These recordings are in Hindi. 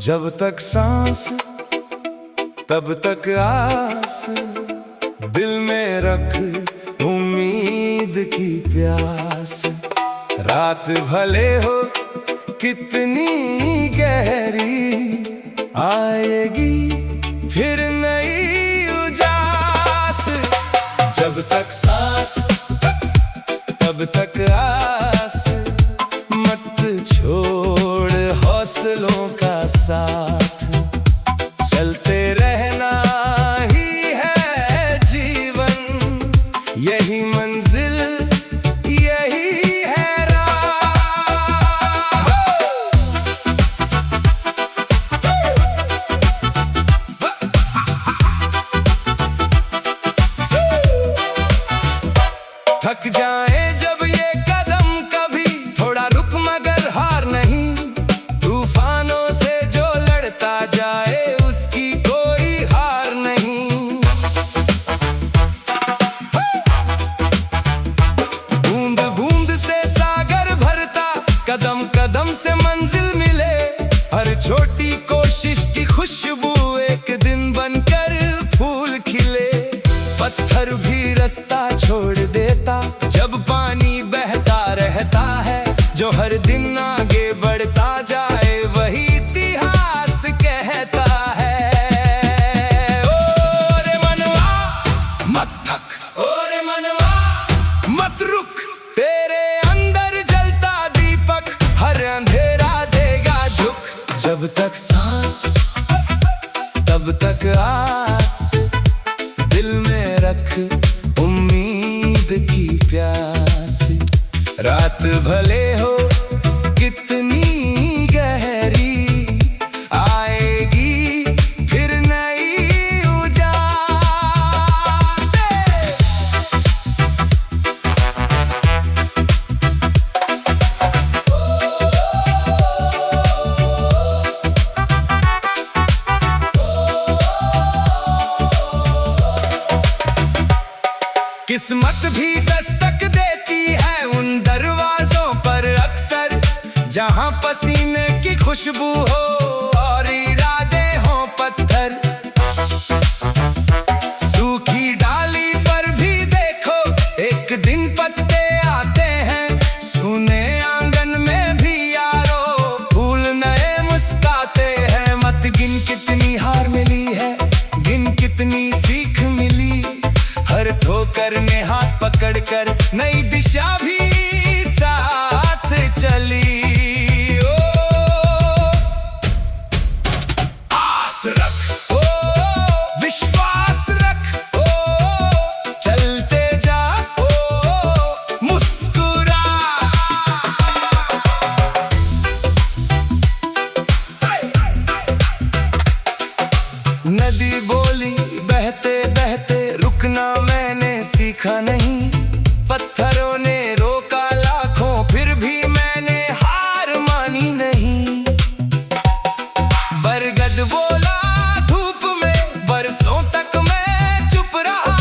जब तक सांस तब तक आस, दिल में रख उम्मीद की प्यास। रात भले हो कितनी गहरी, आएगी फिर नई उजास। जब तक सांस तब तक आस, मत छोड़ हौसलों का साथ। चलते रहना ही है जीवन, यही मंजिल यही है राह। थक जाए जब ये कदम कभी, थोड़ा रुक मगर हार नहीं। तूफानों से जो लड़ता जाए उसकी कोई हार नहीं। बूंद बूंद से सागर भरता, कदम कदम से मंजिल मिले। हर छोटी कोशिश की खुशबू एक दिन बनकर फूल खिले। पत्थर भी रास्ता छोड़ देता जब पानी बहता रहता है। जो हर दिन आगे बढ़ता जाए वही इतिहास कहता है। ओ रे मनवा मत थक, ओ रे मनवा मत रुक। तेरे अंदर जलता दीपक हर अंधेरा देगा झुक। जब तक सांस तब तक आस, दिल में रख उम्मीद की प्यास। रात भले हो कितनी गहरी, आएगी फिर नई उजास। किस्मत भी दस्तक देती है उन दरवाजों पर अक्सर, जहां पसीने की खुशबू हो और इरादे हो पत्थर। सूखी डाली पर भी देखो एक दिन पत्ते आते हैं। सुने आंगन में भी यारो फूल नए मुस्काते हैं। मत गिन कितनी हार मिली है, गिन कितनी सीख मिली। हर ठोकर ने हाथ पकड़कर नई दिशा भी साथ चली। ओ आस रख, ओ विश्वास रख, ओ चलते जा, ओ मुस्कुरा। नदी बोली बहते बहते रुकना मैंने सीखा नहीं। पत्थरों ने रोका लाखों फिर भी मैंने हार मानी नहीं। बरगद बोला धूप में बरसों तक मैं चुप रहा।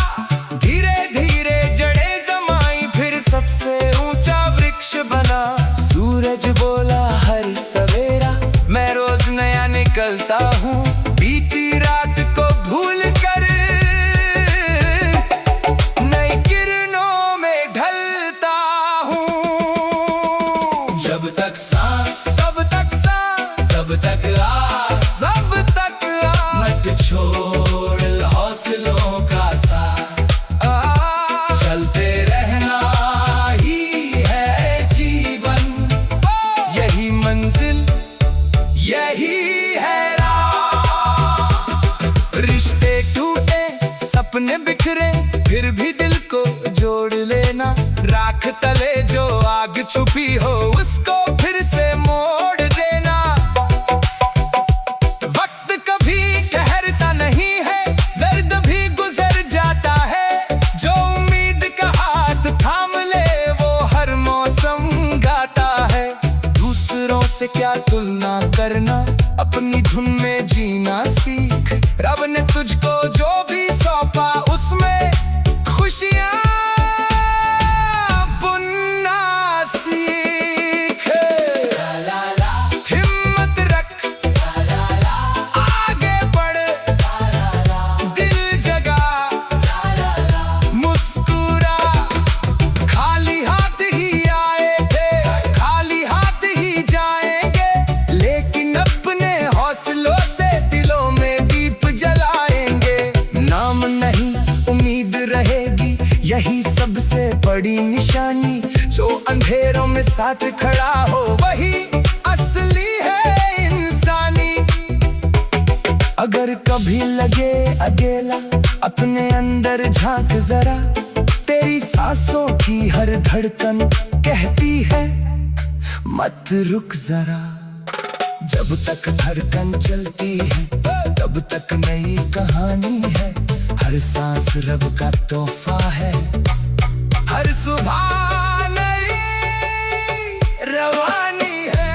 धीरे धीरे जड़ें जमाई फिर सबसे ऊंचा वृक्ष बना। सूरज बोला हर सवेरा मैं रोज नया निकलता हूँ। बीती रात को भूल कर नई किरणों में ढलता हूँ। जब तक सांस तब तक सांस, तब तक आस, सब तक आस। मत छोड़ हौसलों का साथ, चलते रहना ही है जीवन, यही मंजिल यही है राह। रिश्ते टूटे सपने बिखरे फिर भी दिल को जोड़ लेना। राख तले जो आग छुपी हो उसको फिर से मोड़ देना। वक्त कभी ठहरता नहीं है, दर्द भी गुजर जाता है। जो उम्मीद का हाथ थाम ले वो हर मौसम गाता है। दूसरों से क्या तुलना करना, अपनी धुन में जीना सीख। रब ने तुझको जो भी सौंपा उसमें खुशियाँ बुनना सीख। हिम्मत रख, बड़ी निशानी। जो अंधेरों में साथ खड़ा हो वही असली है इंसानी। अगर कभी लगे अकेला अपने अंदर झांक जरा, तेरी सांसों की हर धड़कन कहती है मत रुक जरा। जब तक धड़कन चलती है तब तक नई कहानी है। हर सांस रब का तोहफा है, हर सुबह नई रवानी है।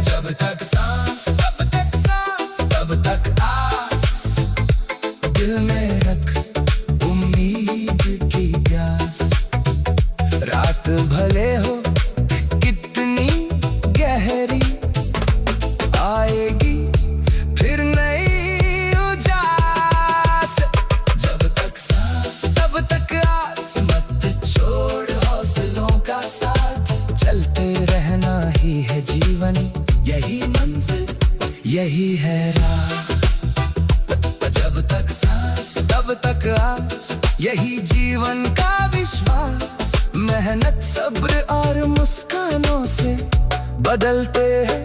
जब तक सांस तब तक सांस तब तक आस, दिल में रख उम्मीद की प्यास। रात भले हो कितनी गहरी, आएगी फिर नई उजास। जब तक सांस तब तक आस, मत छोड़ हौसलों का साथ। चलते रहना ही है जीवन, यही मंजिल यही है राह। जब तक सांस तब तक आस, यही जीवन का विश्वास। मेहनत सब्र और मुस्कानों से बदलते हैं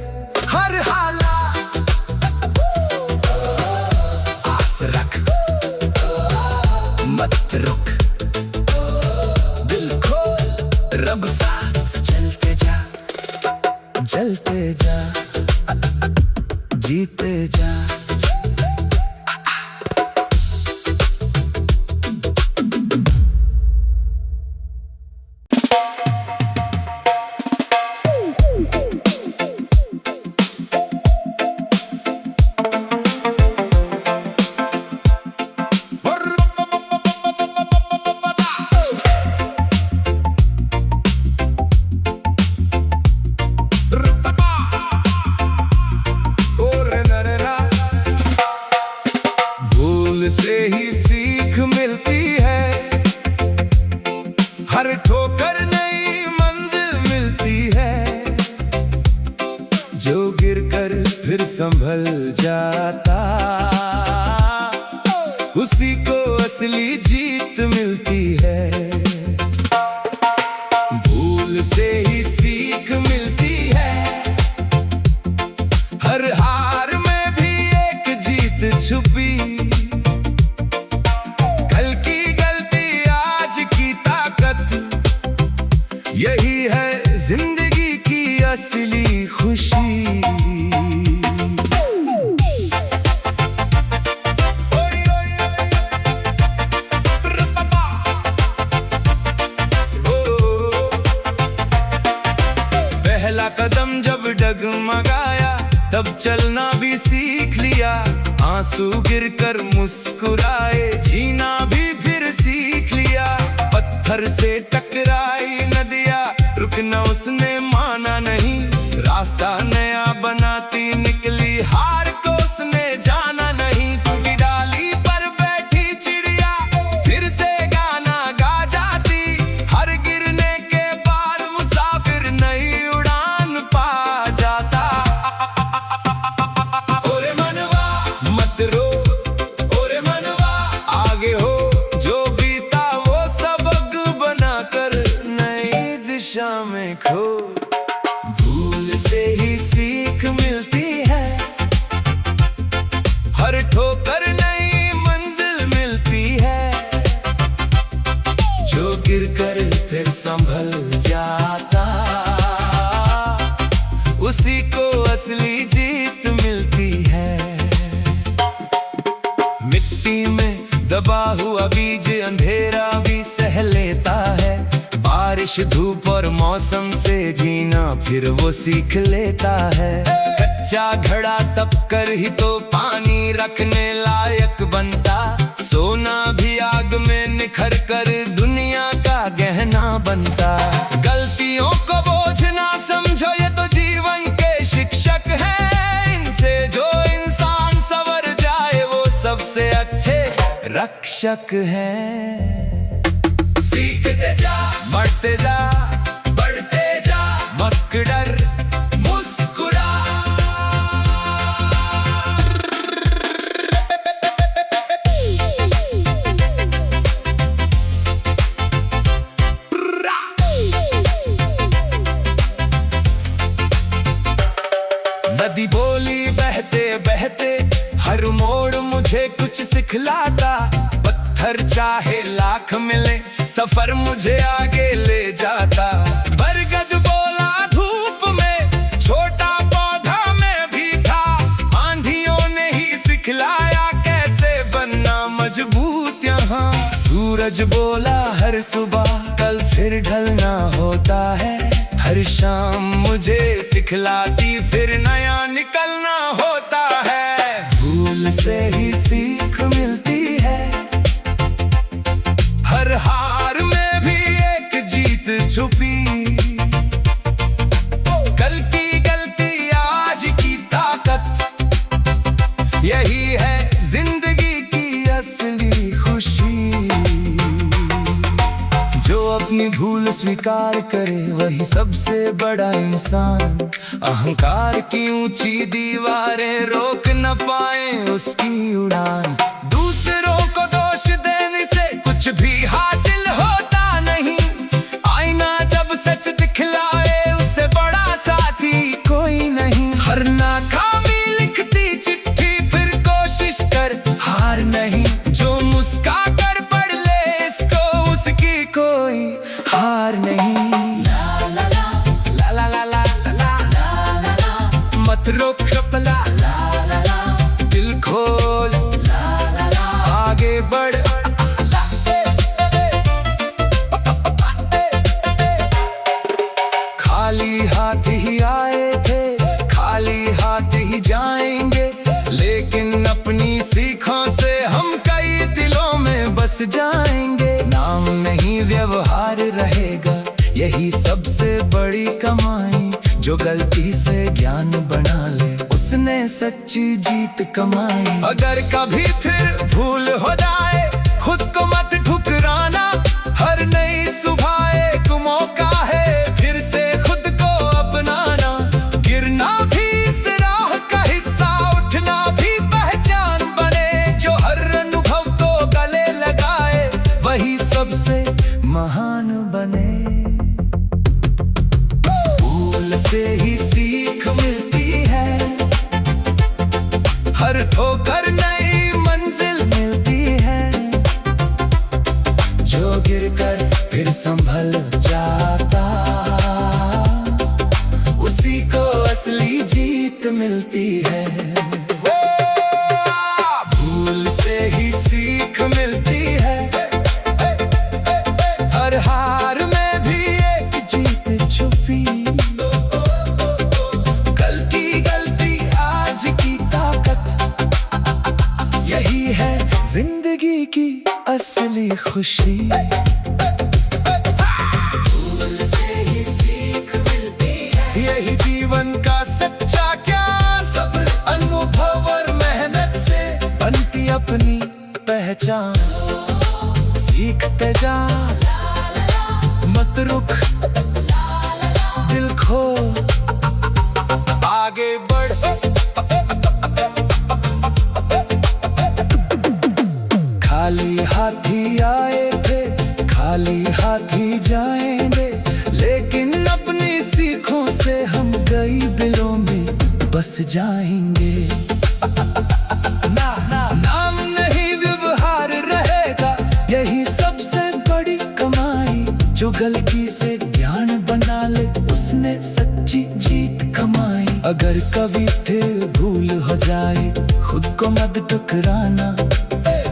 हर हालात। आस रख मत रुक, दिल खोल रब साथ। चलते जा जलते जा जीते जा। से ही सीख मिलती है, हर ठोकर नई मंजिल मिलती है। जो गिरकर फिर संभल जाता, उसी को असली जीत मिलती है। भूल से ही सीख मिलती है, हर हार में भी एक जीत छुपी। यही है जिंदगी की असली खुशी। पहला कदम जब डगमगाया, तब चलना भी सीख लिया। आंसू गिरकर मुस्कुराए, जीना भी फिर सीख लिया। पत्थर से टकराई नदियाँ, रुकना उसने माना नहीं। रास्ता नया बनाती निकली, हार को उसने जाना नहीं। टूटी डाली पर बैठी चिड़िया, फिर से गाना गा जाती। हर गिरने के बाद मुसाफिर नई उड़ान पा जाता। ओरे मनवा मत रो, ओरे मनवा आगे हो। जो बीता वो सबक बनाकर नई दिशा में खो। भूल से ही सीख मिलती है, हर ठोकर नई मंजिल मिलती है। जो गिरकर फिर संभल जाता, उसी को असली जीत मिलती है। मिट्टी में दबा हुआ बीज अंधेरा भी सह लेता है। बारिश धूप और मौसम से जीना फिर वो सीख लेता है। कच्चा घड़ा तप कर ही तो पानी रखने लायक बनता। सोना भी आग में निखर कर दुनिया का गहना बनता। गलतियों को बोझ ना समझो, ये तो जीवन के शिक्षक हैं। इनसे जो इंसान संवर जाए वो सबसे अच्छे रक्षक हैं। सीखते जा बढ़ते जा, बढ़ते जा मस्क डर मुस्कुरा। मोड़ मुझे कुछ सिखलाता, पत्थर चाहे लाख मिले सफर मुझे आगे ले जाता। बरगद बोला धूप में छोटा पौधा मैं भी था, आंधियों ने ही सिखलाया कैसे बनना मजबूत यहाँ। सूरज बोला हर सुबह कल फिर ढलना होता है, हर शाम मुझे सिखलाती फिर नया निकलना होता है। भूल से ही सीख मिलती है, हर हार में भी एक जीत छुपी। कल की गलती आज की ताकत, यही है जिंदगी की असली खुशी। जो अपनी भूल स्वीकार करे वही सबसे बड़ा इंसान, अहंकार की ऊंची दीवारें रोक न पाए उसकी उड़ान। दूसरों को दोष देने से कुछ भी हासिल होता नहीं, आईना जब सच दिखलाए उससे बड़ा साथी कोई नहीं। हर नाकामी लिखती चिट्ठी फिर कोशिश कर हार नहीं, जो मुस्का कर पढ़ ले इसको उसकी कोई हार नहीं। ला ला ला ला ला ला ला ला ला, मत रोक कपला, दिल खोल, आगे बढ़। खाली हाथ ही आए थे खाली हाथ ही जाएंगे, लेकिन अपनी सीखों से हम कई दिलों में बस जाएंगे। नाम नहीं व्यवहार रहेगा, यही सबसे बड़ी कमाई। जो गलती से ज्ञान बना ले उसने सच्ची जीत कमाई। अगर कभी फिर भूल हो जाए खुद को मत ठुकराना, हर नई सुबह एक मौका है फिर से खुद को अपनाना। गिरना भी इस राह का हिस्सा, उठना भी पहचान बने। जो हर अनुभव को गले लगाए वही सबसे महान बने। भूल से ही सीख मिलती है, हर ठोकर नई मंजिल मिलती है। जो गिरकर फिर संभल जाता उसी को असली जीत मिलती है। भूल से ही सीख मिलती है, हर हार में भी एक जीत छुपी। कल की गलती आज की ताकत, यही है जिंदगी की असली खुशी। भूल से ही सीख मिलती है, यही जीवन का सच्चा ज्ञान। सब्र अनुभव और मेहनत से बनती अपनी पहचान। सीखते जा मत रुक, दिल खो आगे बढ़। खाली हाथी आए थे खाली हाथी जाएंगे, लेकिन अपनी सीखों से हम कई दिलों में बस जाएंगे। नाम नहीं व्यवहार रहेगा, यही सबसे बड़ी कमाई। जो गलती से ज्ञान बना ले उसने सच्ची जीत कमाई। अगर कभी फिर भूल हो जाए खुद को मत ठुकराना,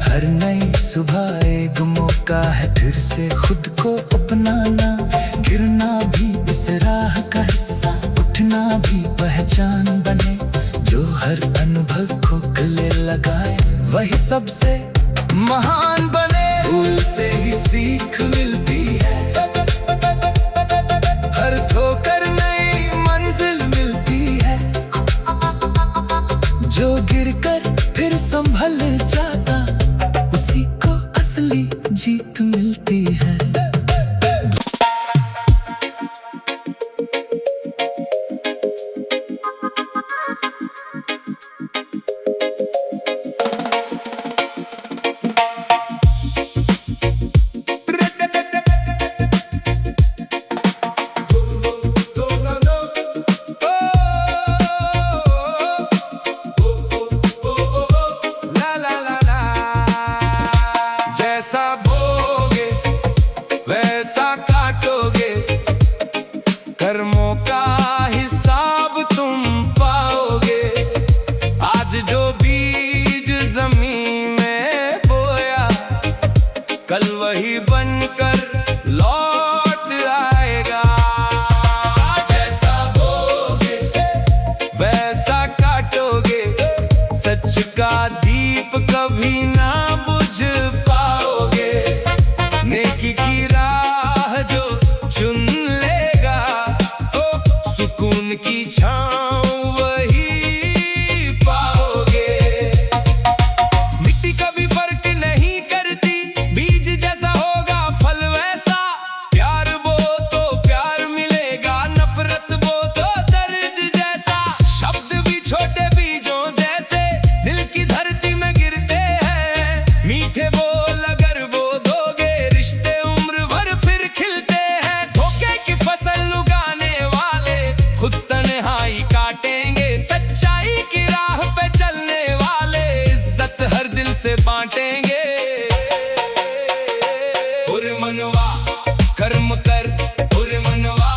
हर नई सुबह एक मौका है फिर से खुद को अपनाना। गिरना भी इस राह का हिस्सा, उठना भी पहचान बने। जो हर अनुभव को गले लगाए वही सबसे महान बने। भूल से ही सीख मिलती है, हर ठोकर नई मंजिल मिलती है। जो गिरकर फिर संभल जाता उसी को असली जीत मिलती है। वही बनकर लौट आएगा। जैसा बोगे वैसा काटोगे, सच का दीप कभी ना बुझ पाओगे। नेकी की राह जो चुन लेगा, तो सुकून की छाँव वही पाओगे। मिट्टी कभी फर्क नहीं करती, बीज जैसा होगा फल वैसा। प्यार बो तो प्यार मिलेगा, नफरत बो तो दर्द जैसा। शब्द भी छोटे बीजों जैसे दिल की धरती में गिरते हैं। मीठे बोल अगर बो दोगे, रिश्ते उम्र भर फिर खिलते हैं। धोखे की फसल उगाने वाले खुद तन्हाई काटेंगे। सच्चाई की राह पे चलने वाले इज्जत हर दिल से बांटेंगे। बुरे मनवा कर्म कर, बुरे मनवा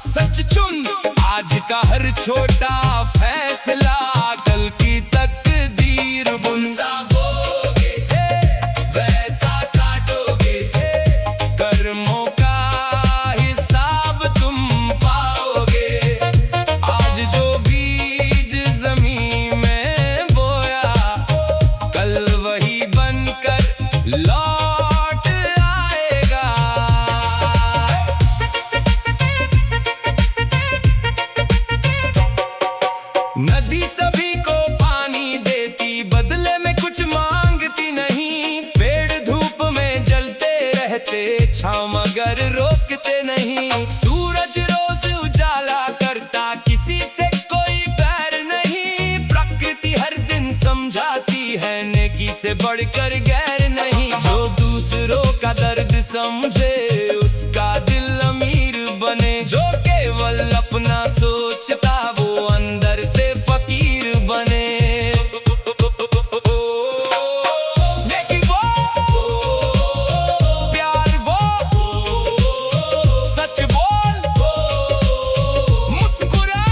सच चुन। आज का हर छोटा फैसला कल की तकदीर बुन। बोगे वैसा काटोगे, कर्मों का हिसाब तुम पाओगे। आज जो बीज जमीन में बोया, कल वही बनकर लौट आएगा। नदी सभी को पानी देती, बदले में कुछ मांगती नहीं। पेड़ धूप में जलते रहते, छाँव मगर रोकते नहीं। सूरज रोज उजाला करता, किसी से कोई बैर नहीं। प्रकृति हर दिन समझाती है, नेकी से बढ़कर गैर नहीं। जो दूसरों का दर्द समझे, उसका दिल अमीर बने। जो केवल अपना सोचता, वो अंदर से फकीर बने। नेकी वो, प्यार वो, सच बोल, मुस्कुरा।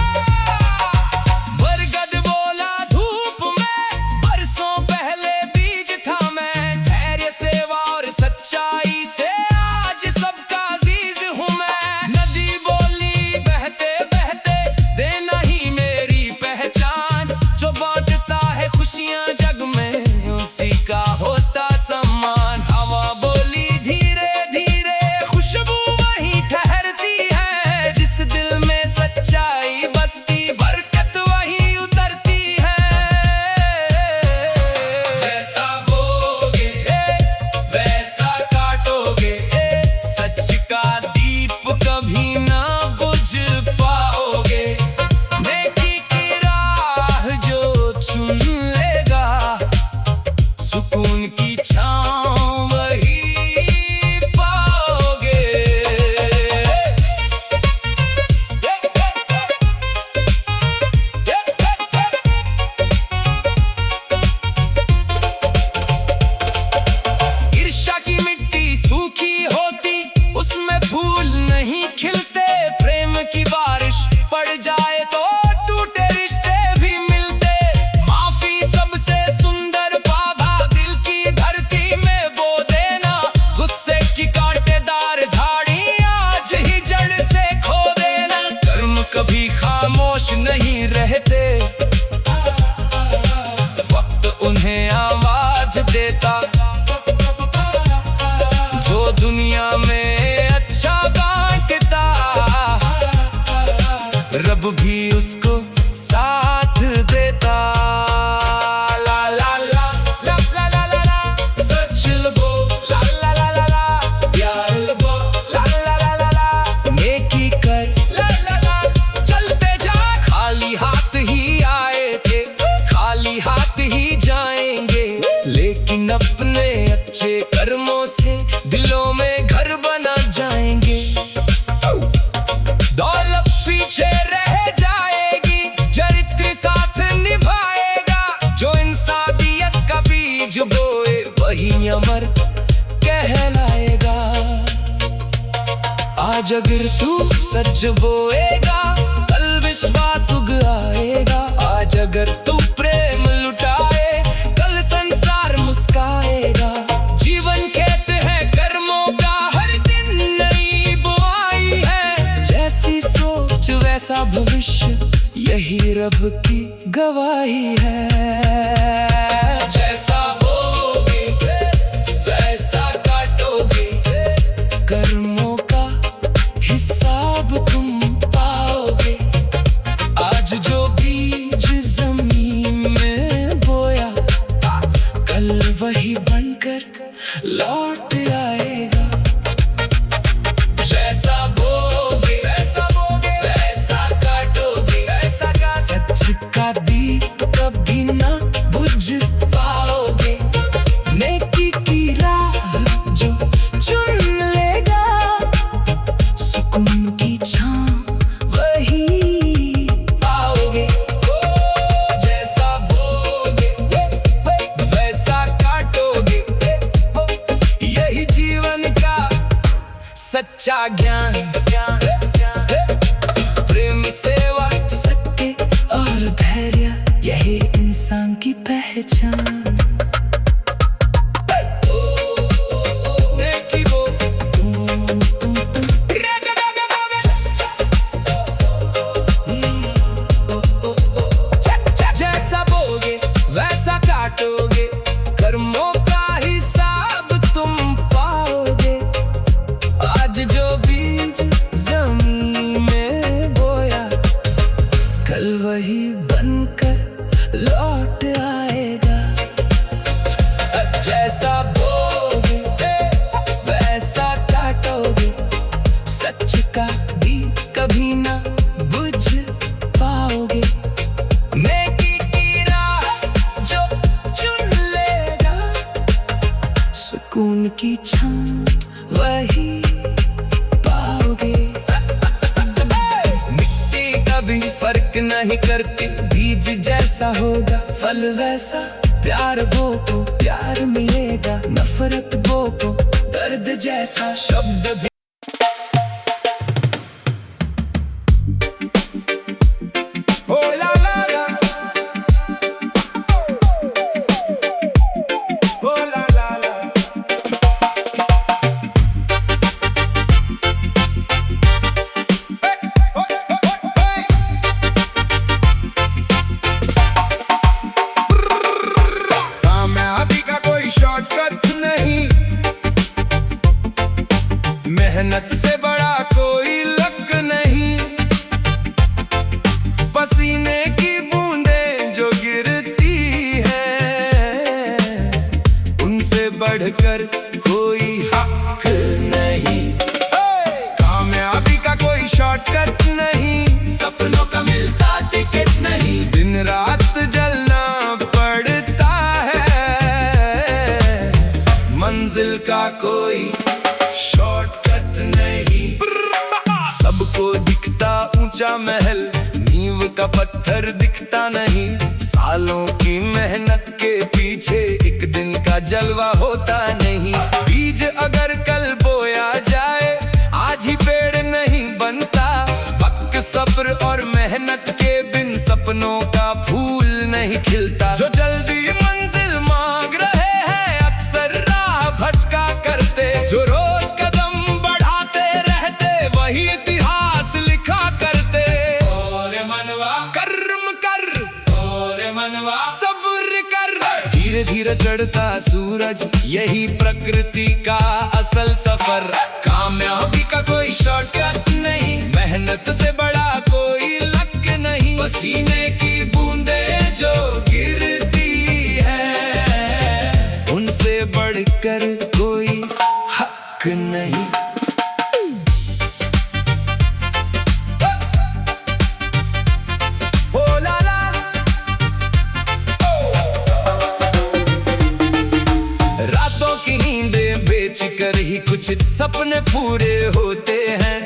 बरगद बोला धूप में, बरसों पहले बीज था मैं। धैर्य सेवा और सच्चाई से आज सबका अजीज हूँ मैं। नदी बोली बहते बहते, देना ही मेरी पहचान। जो बांटता है खुशियाँ जग में, उसी का होता सम्मान। हवा बोली धीरे धीरे, खुशबू वही ठहरती है। जिस दिल में सच्चाई बसती, बरकत वही उतरती है। जैसा बोगे वैसा काटोगे, सच का दीप कभी ना बुझ पाओगे। नेकी की राह जो चुन लेगा, सुकून की छाँव वही पाओगे। ईर्ष्या की मिट्टी सूखी होती, उसमें फूल नहीं खिलते। प्रेम की बारिश पड़ जाए तो टूटे रिश्ते भी मिलते। माफी सबसे सुंदर पौधा, दिल की धरती में बो देना। गुस्से की कांटेदार झाड़ी आज ही जड़ से खो देना। कर्म कभी खामोश नहीं रहते, वक्त उन्हें आवाज देता। जो दुनिया में अच्छा बांटता, रब भी उसको साथ देता। ला ला ला ला ला ला ला ला, सच लो ला ला ला ला ला, प्यार लो ला ला ला ला ला, नेकी कर ला ला ला। चलते जा, खाली हाथ ही आए थे, खाली हाथ ही जाएंगे। लेकिन अपने अच्छे कर्मों से दिलों में घर बना जाएंगे। दौलत पीछे रह जाएगी, चरित्र साथ निभाएगा। जो इंसानियत का बीज बोए, वही अमर कहलाएगा। आज अगर तू सच बोएगा, कल विश्वास उग आएगा। आज अगर तू प्रेम लुटाए, कल संसार मुस्काएगा। जीवन खेत है कर्म रब की गवाही है। जैसा बोगे वैसा काटोगे, कर्मों का हिसाब तुम पाओगे। आज जो बीज जमीन में बोया, कल वही बनकर लौट आएगा। जैसा बोगे वैसा काटोगे, सच का दीप कभी ना बुझ पाओगे। नेकी की राह जो चुन लेगा, सुकून की छांव वही पाओगे। जैसा बोगे वैसा काटोगे, यही जीवन का सच्चा ज्ञान। प्रेम, सेवा, सत्य और धैर्य, यही इंसान की पहचान। जैसा बोगे वैसा काटोगे, कर्मों का हिसाब तुम पाओगे। आज जो बीज जमीन में बोया, कल वही बनकर लौट आएगा। जैसा बोगे वैसा काटोगे, सच का दीप कभी ना बुझ पाओगे। नेकी की राह जो चुन लेगा, सुकून की छांव वही पाओगे। मिट्टी कभी फर्क नहीं करती, बीज जैसा होगा फल वैसा। प्यार बो को प्यार मिलेगा, नफरत बो को दर्द जैसा। शब्द भी ओ ला ला ला, ओ ला ला ला। कामयाबी का कोई शॉर्टकट नहीं, मेहनत से बड़ा कोई लक नहीं। पसीने की बूंदें जो गिरती है, उनसे बढ़कर कोई हक नहीं। कामयाबी का कोई शॉर्टकट नहीं, सपनों का मिलता टिकट नहीं। दिन रात जलना पड़ता है, मंजिल का कोई शॉर्टकट नहीं। सबको दिखता ऊंचा महल, नींव का पत्थर दिखता नहीं। सालों की मेहनत के पीछे एक दिन का जलवा होता नहीं। बीज अगर कल बोया जाए, आज ही पेड़ नहीं बनता। वक्त, सब्र और मेहनत के बिन सपनों का फूल नहीं खिलता। जो जल्दी मंजिल मांग रहे हैं, अक्सर राह भटका करते। जो रोज कदम बढ़ाते रहते, वही इतिहास लिखा करते। ओरे मनवा कर्म कर, ओरे मनवा सब्र कर। धीरे धीरे चढ़ता सूरज, यही प्रकृति का असल सफर। कामयाबी का कोई शॉर्टकट नहीं, मेहनत से बड़ा कोई लक नहीं। पसीने की बूंदें जो गिरती है, उनसे बढ़कर कोई हक नहीं। ओ ला ला, रातों की नींदें बेच कर ही कुछ सपने पूरे होते हैं।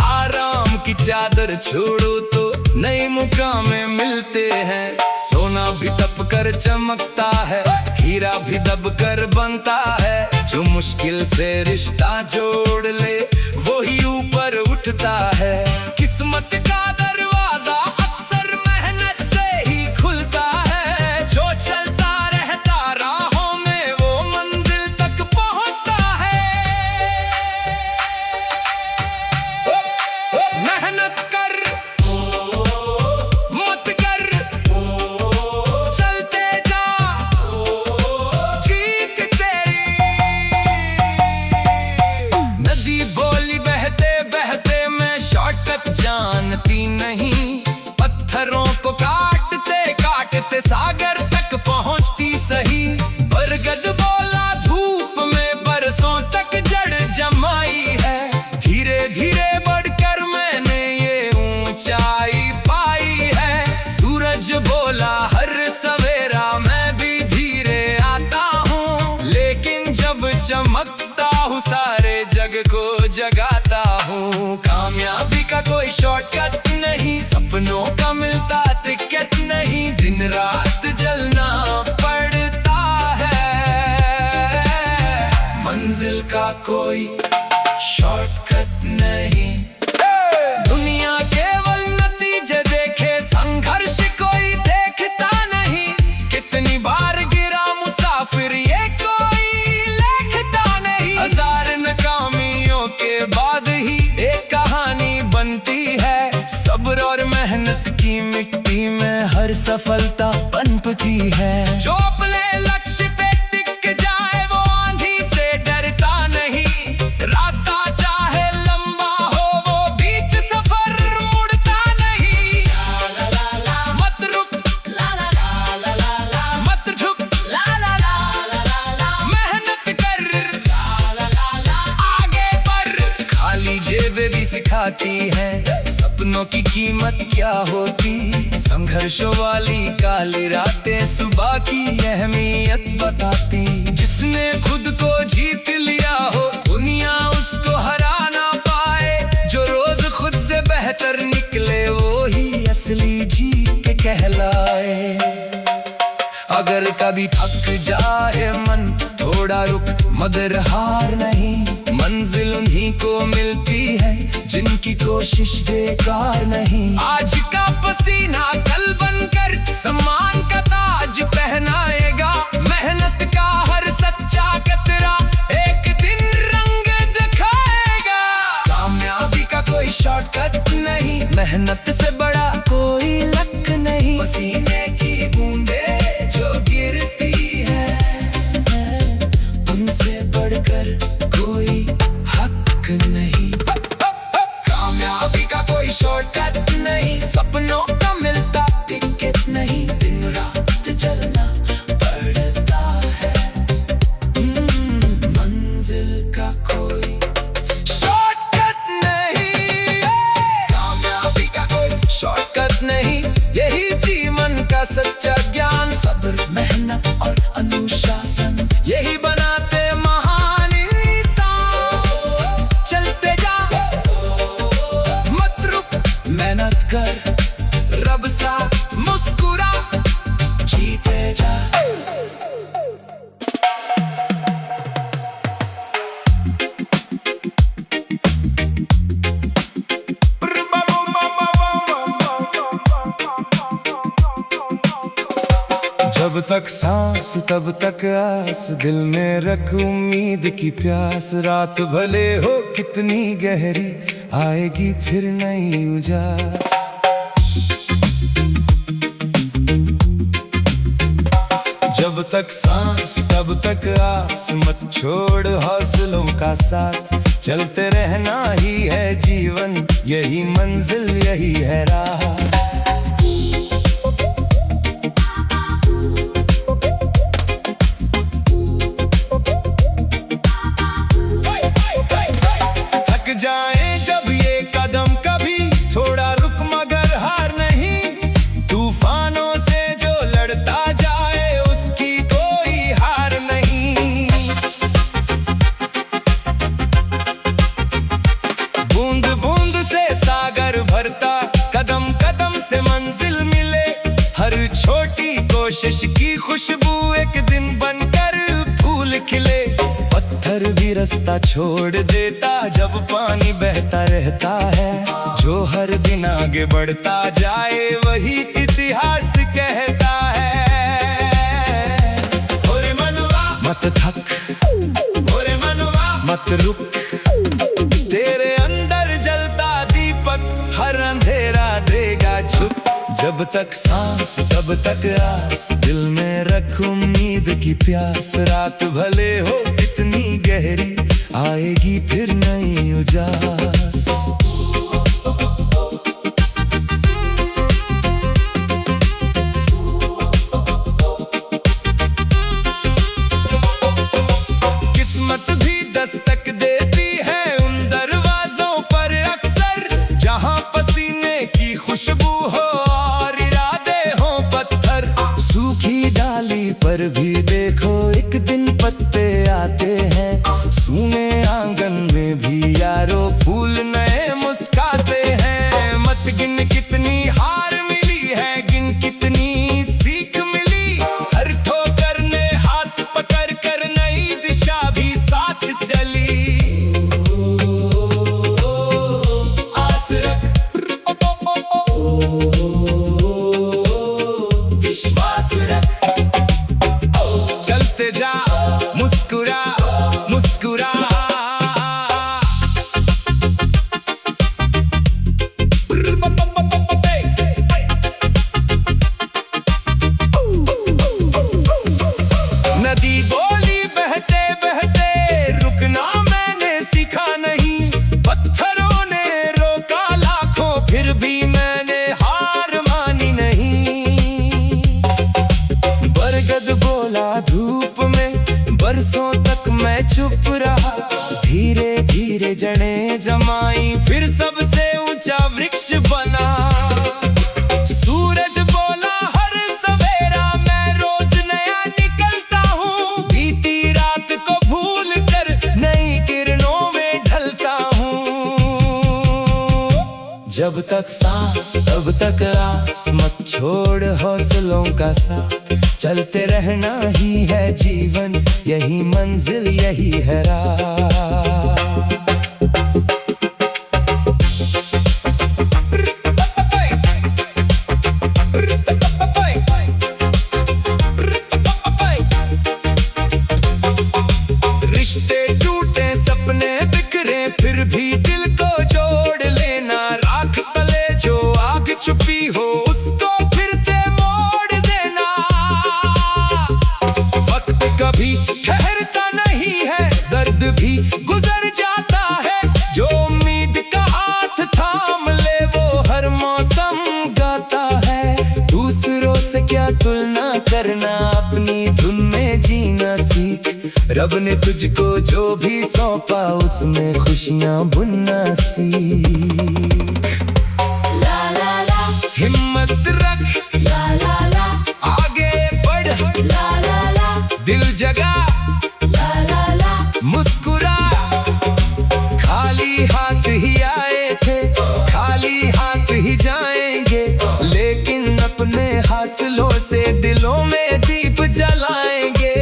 आराम की चादर छोड़ो तो नई मुकामें मिलते हैं। सोना भी तप कर चमकता है, हीरा भी दब कर बनता है। जो मुश्किल से रिश्ता जोड़ ले, वो ही ऊपर उठता है। किस्मत का दरवाजा अक्सर मेहनत से ही खुलता है। जो चलता रहता राहों में, वो मंजिल तक पहुंचता है। मेहनत कर मत कर गदगद बोला, धूप में बरसों तक जड़ जमाई है। धीरे धीरे बढ़कर मैंने ये ऊंचाई पाई है। सूरज बोला हर सवेरा मैं भी धीरे आता हूँ, लेकिन जब चमकता हूँ सारे जग को जगाता हूँ। कामयाबी का कोई शॉर्टकट नहीं, सपनों का मिलता टिकट नहीं, दिन रात जलना पड़ता है। मंजिल का कोई शॉर्टकट नहीं। दुनिया केवल नतीजे देखे, संघर्ष कोई देखता नहीं। कितनी बार गिरा मुसाफिर ये कोई लेखता नहीं। हजार नाकामियों के बाद ही एक कहानी बनती है। सब्र और मेहनत की मिट्टी में हर सफलता पनपती है। जो अपने लक्ष्य पे टिक जाए वो आंधी से डरता नहीं। रास्ता चाहे लंबा हो वो बीच सफर मुड़ता नहीं। मत रुक, मत झुक, मेहनत कर, आगे बढ़। खाली जेबें भी सिखाती है सपनों की कीमत क्या होती। संघर्षों वाली काली रातें सुबह की अहमियत बताती। जिसने खुद को जीत लिया हो दुनिया उसको हरा ना पाए। जो रोज खुद से बेहतर निकले वो ही असली जीत कहलाए। अगर कभी थक जाए मन थोड़ा रुक, मगर हार नहीं। मंजिल उन्हीं को मिलती है जिनकी कोशिश बेकार नहीं। आज का पसीना कल बनकर सम्मान का ताज पहनाएगा। मेहनत का हर सच्चा कतरा एक दिन रंग दिखाएगा। कामयाबी का कोई शॉर्टकट नहीं, मेहनत से बड़ा कोई लक नहीं। पसीने की बूंदे जो गिरती है उनसे बढ़कर कोई हक नहीं। कामयाबी का कोई शॉर्टकट नहीं, सपनों का मिलता टिकट नहीं। दिन रात चलना पड़ता है। मंजिल का कोई शॉर्टकट नहीं। कामयाबी का कोई शॉर्टकट नहीं, यही जीवन का सच्चा ज्ञान। सब्र मेहनत और अनुशासन यही बनाते महान इंसान। चलते जा, मत रुक, मेहनत कर, रब सा मुस्कुरा, जीते जा। जब तक सांस तब तक आस, दिल में रख उम्मीद की प्यास। रात भले हो कितनी गहरी आएगी फिर नई उजास। जब तक सांस तब तक आस, मत छोड़ हौसलों का साथ। चलते रहना ही है जीवन, यही मंजिल यही है राह। जाए जब ये कदम कभी थोड़ा रुक, मगर हार नहीं। तूफानों से जो लड़ता जाए उसकी कोई हार नहीं। बूंद बूंद से सागर भरता, कदम कदम से मंजिल मिले। हर छोटी कोशिश की खुशबू एक दिन बनकर फूल खिले। पत्थर भी रास्ता छोड़ देता जब पानी बहता रहता है। जो हर दिन आगे बढ़ता जाए वही इतिहास कहता है। ओरे मनवा मत थक, ओरे मनवा मत रुक। तेरे अंदर जलता दीपक हर अंधेरा देगा छुप। जब तक सांस तब तक आस, दिल में रख उम्मीद की प्यास। रात भले हो कितनी गहरी आएगी फिर नई उजास। चलते जा मुस्कुरा मुस्कुरा। नदी बोली बहते बहते रुकना मैंने सीखा नहीं, पत्थरों ने रोका लाखों फिर भी मैंने हार मानी नहीं। बरगद बोला धूप में बरसों तक मैं चुप रहा, धीरे धीरे जड़ें जमाई फिर सबसे ऊंचा वृक्ष बना। सूरज बोला हर सवेरा मैं रोज नया निकलता हूँ, बीती रात को भूल कर नई किरणों में ढलता हूँ। जब तक सांस तब तक आस, मत छोड़ हौसलों का साथ, चलते रहना ही है जीवन, यही मंजिल यही है राह। रिश्ते टूटे सपने बिखरे फिर भी दिल को जोड़ लेना, राख तले जो आग छुपी हो उसको फिर से मोड़ देना। वक्त कभी ठहरता नहीं है, दर्द भी गुजर जाता है, जो उम्मीद का हाथ थाम ले वो हर मौसम गाता है। दूसरों से क्या तुलना करना, अपनी धुन में जीना सीख, रब ने तुझको जो भी सौंपा उसमें खुशियां बुनना सीख। ला ला ला हिम्मत रख, ला ला ला आगे बढ़, ला ला ला दिल जगा, ला ला ला मुस्कुरा। खाली हाथ ही आए थे खाली हाथ ही जाएंगे, लेकिन अपने हासिलों से दिलों में दीप जलाएंगे।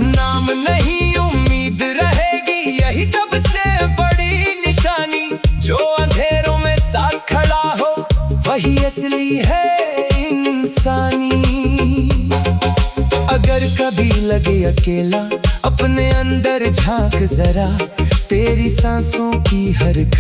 नाम नहीं उम्मीद रहेगी यही सबसे बड़ी निशानी, जो अंधेरों में साथ खड़ा हो वही असली है इंसानी। अगर कभी लगे अकेला अपने अंदर झांक जरा, तेरी सांसों की हर